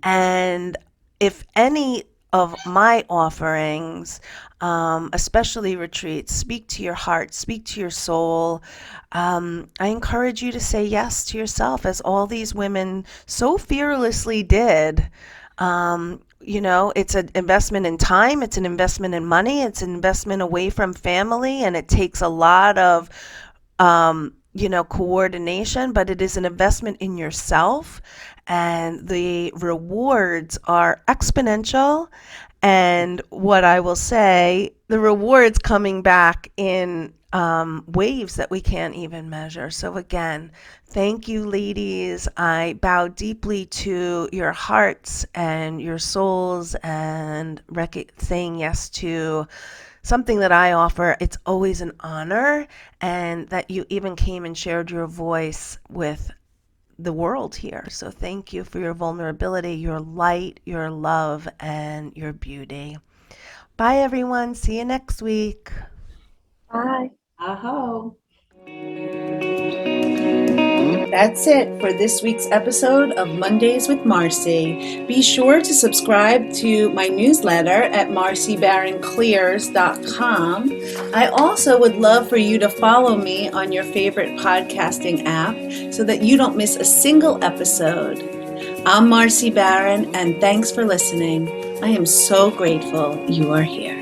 Speaker 1: And if any of my offerings, especially retreats, speak to your heart, speak to your soul, I encourage you to say yes to yourself, as all these women so fearlessly did. It's an investment in time, it's an investment in money, it's an investment away from family, and it takes a lot of coordination, but it is an investment in yourself, and the rewards are exponential. And what I will say, the rewards coming back in waves that we can't even measure. So again, thank you, ladies. I bow deeply to your hearts and your souls and saying yes to something that I offer. It's always an honor, and that you even came and shared your voice with the world here. So thank you for your vulnerability, your light, your love, and your beauty. Bye, everyone. See you next week.
Speaker 6: Bye.
Speaker 5: Aho.
Speaker 1: That's it for this week's episode of Mondays with Marci. Be sure to subscribe to my newsletter at marcibaronclears.com. I also would love for you to follow me on your favorite podcasting app so that you don't miss a single episode. I'm Marci Baron, and thanks for listening. I am so grateful you are here.